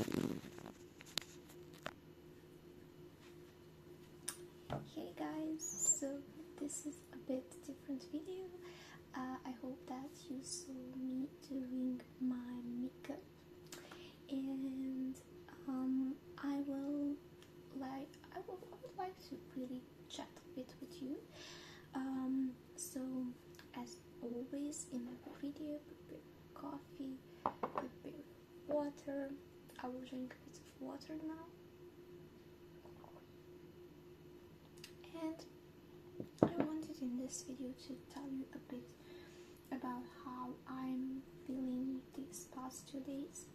Hey guys, so this is a bit different video. I hope that you saw me doing my makeup, and I would like to really chat a bit with you. So as always in every video, prepare coffee, prepare water. I will drink a bit of water now. And I wanted in this video to tell you a bit about how I'm feeling these past 2 days.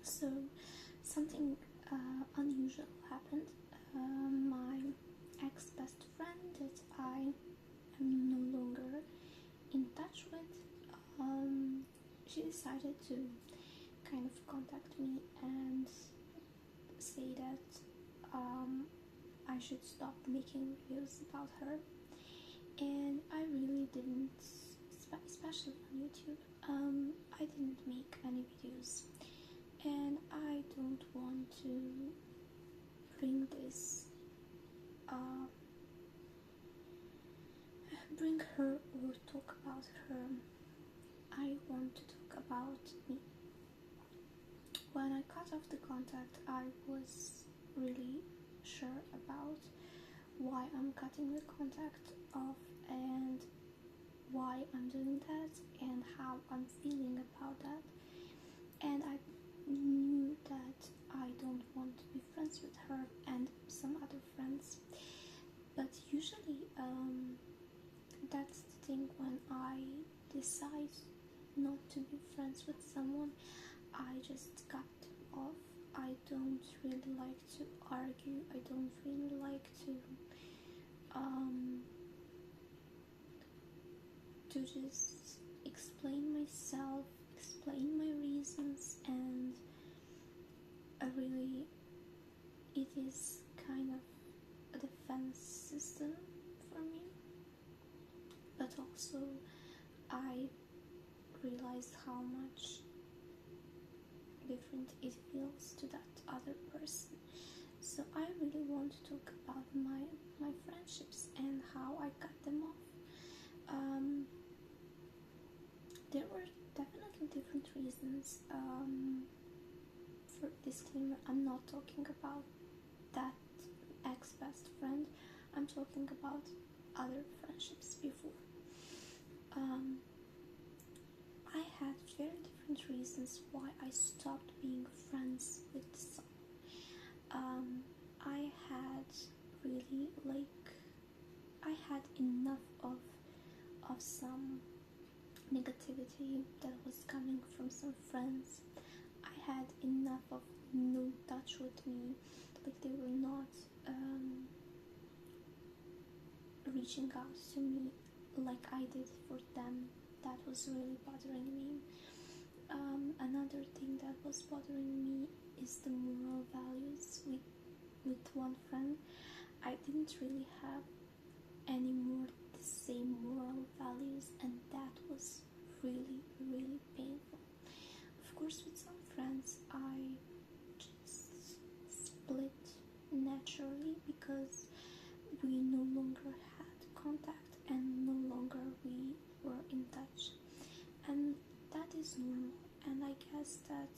So something unusual happened. My ex-best friend that I am no longer in touch with, she decided to kind of contact me and say that I should stop making videos about her, and I really didn't, especially on YouTube. I didn't make any videos, and I don't want to bring this, bring her or talk about her. I want to talk about me. When I cut off the contact, I was really sure about why I'm cutting the contact off and why I'm doing that and how I'm feeling about that. And I knew that I don't want to be friends with her and some other friends. But usually that's the thing, when I decide not to be friends with someone, I just cut off. I don't really like to argue. I don't really like to just explain myself, explain my reasons, and really it is kind of a defense system for me. But also I realized how much different it feels to that other person. So I really want to talk about my friendships and how I cut them off. There were definitely different reasons. For disclaimer, I'm not talking about that ex-best friend. I'm talking about other friendships before. I had very different reasons why I stopped being friends with someone. I had really I had enough of some negativity that was coming from some friends. I had enough of no touch with me, like they were not reaching out to me like I did for them. That was really bothering me. Another thing that was bothering me is the moral values with one friend. I didn't really have any more the same moral values, and that was really, really painful. Of course, with some friends I just split naturally because we no longer had contact and no longer we were in touch, and that is normal. And I guess that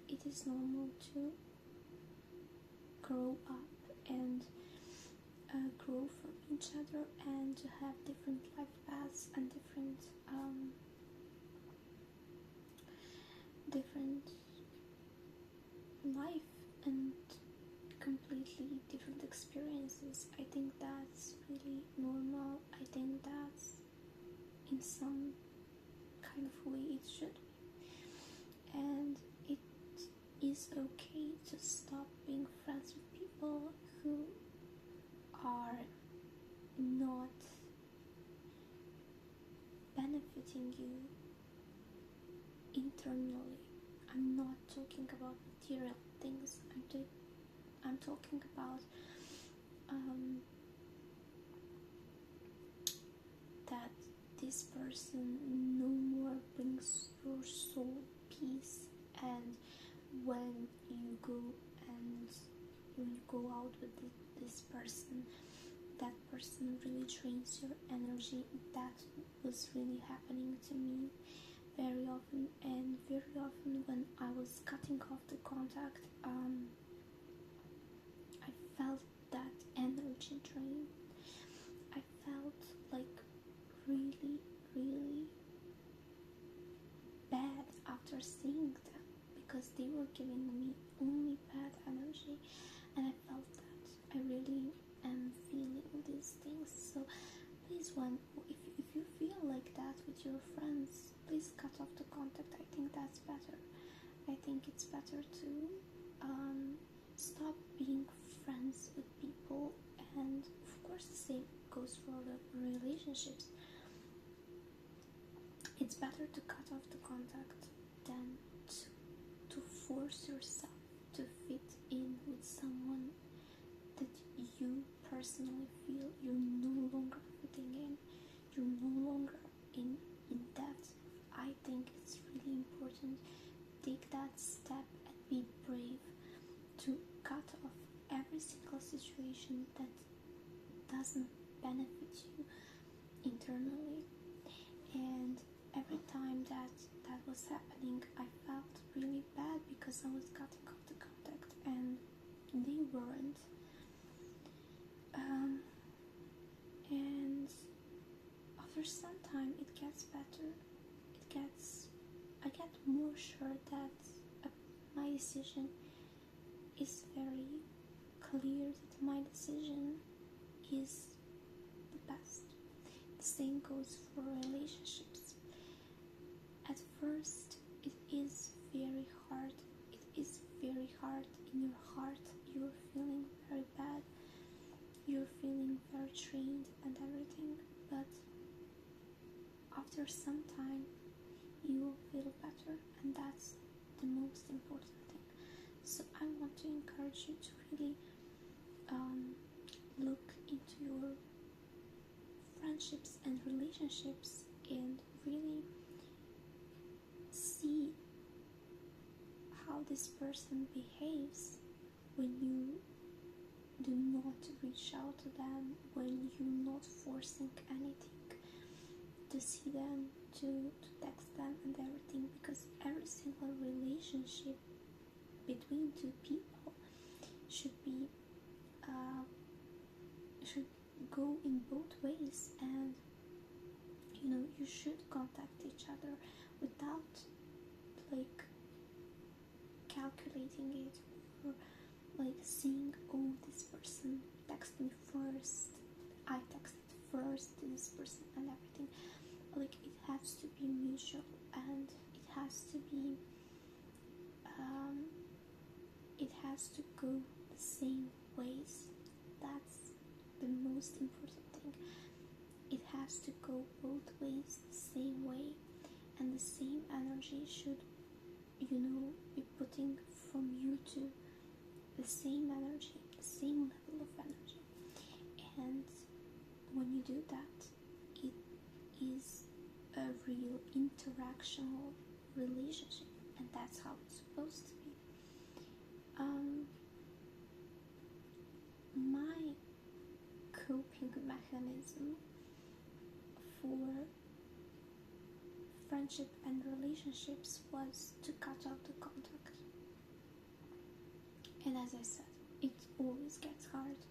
it is normal to grow up and grow from each other and to have different life paths and different life and completely different experiences. I think that's really normal. I think that's in some kind of way it should be, and it is okay to stop being friends with people who are not benefiting you internally. I'm not talking about material things. I'm talking about that this person no more brings your soul peace and when you go and when you go out with this person, that person really drains your energy. That was really happening to me very often, and very often when I was cutting off the contact, I felt that energy drain. I felt like really, really bad after seeing them, because they were giving me only bad energy, and I felt that I really am feeling these things. So please, if you feel like that with your friends, please cut off the contact. I think that's better. I think it's better to stop being friends with people, and of course the same goes for the relationships. It's better to cut off the contact than to force yourself to fit in with someone that you personally feel you're no longer fitting in, you're no longer in that. I think it's really important. Take that step and be brave to cut off every single situation that doesn't benefit you internally. And every time that was happening, I felt really bad because I was cutting off the contact and they weren't. And after some time, it gets better. I get more sure that my decision is very clear, that my decision is the best. The same goes for relationships. At first, it is very hard. It is very hard in your heart. You're feeling very bad. You're feeling very drained and everything. But after some time, you will feel better, and that's the most important thing. So I want to encourage you to really look into your friendships and relationships and really see how this person behaves when you do not reach out to them, when you're not forcing anything, to see them, to text them and everything, because every single relationship between two people should go in both ways, and you should contact each other without like calculating it, or like seeing, oh, this person texted me first, I texted first to this person and everything. Like, it has to be mutual, and it has to go the same ways. That's the most important thing. It has to go both ways the same way, and the same energy should be putting from you to the same energy, the same level of energy. And when you do that, it is a real interactional relationship, and that's how it's supposed to be. My coping mechanism for friendship and relationships was to cut off the contact. And as I said, it always gets hard,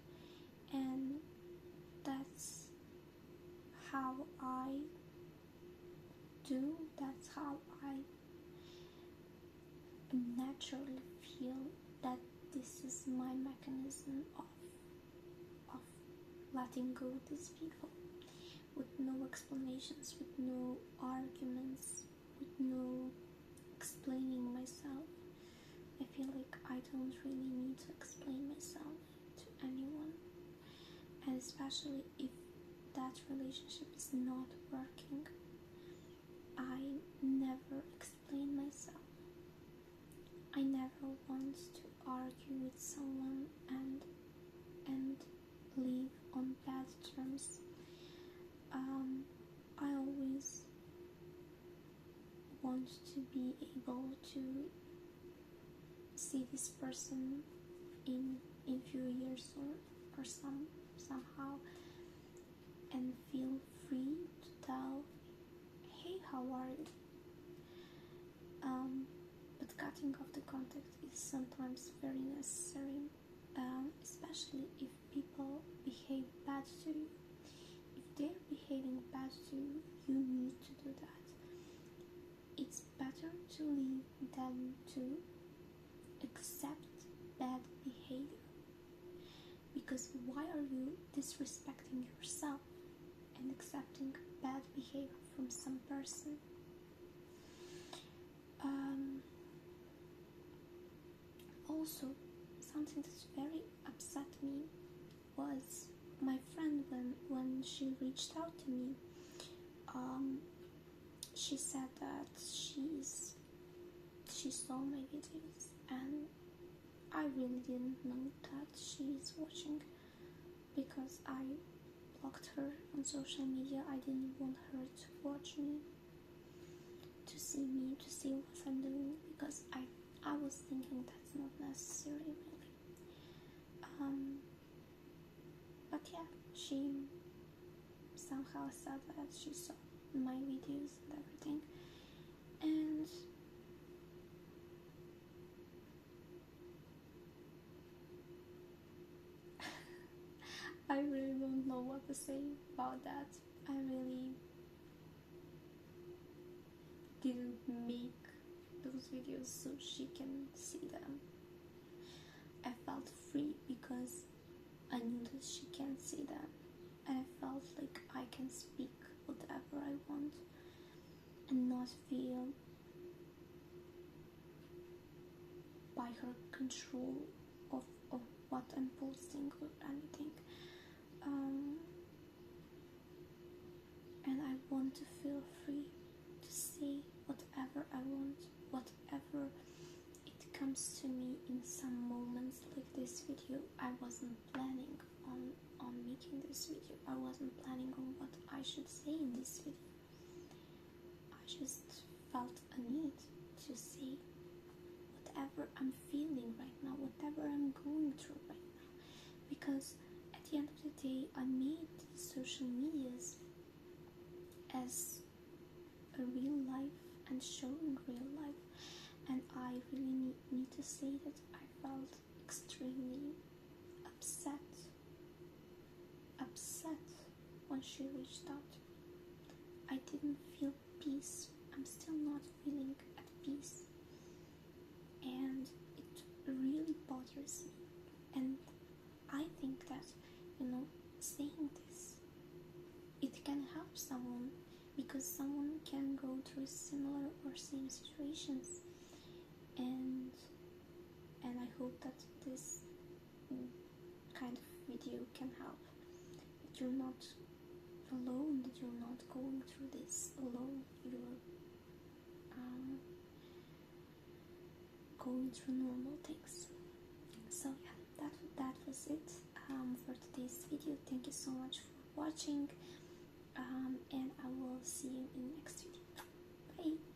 and that's how I do, that's how I naturally feel that this is my mechanism of letting go of these people, with no explanations, with no arguments, with no explaining myself. I feel like I don't really need to explain myself to anyone, and especially if that relationship is not working, I never explain myself. I never want to argue with someone and leave on bad terms. I always want to be able to see this person in few years or somehow, and feel free to tell, hey, how are you? But cutting off the contact is sometimes very necessary, especially if people behave bad to you. If they're behaving bad to you, you need to do that. It's better to leave than to accept bad behavior. Because why are you disrespecting yourself and accepting bad behavior from some person? Also, something that very upset me was my friend when she reached out to me. She said that she saw my videos, and I really didn't know that she is watching, because I blocked her on social media. I didn't want her to watch me, to see what I'm doing, because I was thinking that's not necessary, really. But yeah, she somehow said that she saw my videos and everything, and I really don't know what to say about that. I really didn't make those videos so she can see them. I felt free because I knew that she can't see them, and I felt like I can speak whatever I want and not feel by her control of what I'm posting or anything. And I want to feel free to say whatever I want, whatever it comes to me in some moments. Like this video, I wasn't planning on making this video. I wasn't planning on what I should say in this video. I just felt a need to say whatever I'm feeling right now, whatever I'm going through right now, because at the end of the day, I made social medias as a real life and showing real life, and I really need to say that I felt extremely upset when she reached out. I didn't feel peace. I'm still not feeling at peace, and it really bothers me. And I think that, saying this, it can help someone, because someone can go through similar or same situations, and I hope that this kind of video can help, that you're not alone, that you're not going through this alone, you're going through normal things. So yeah, that was it for today's video. Thank you so much for watching, and I will see you in the next video. Bye.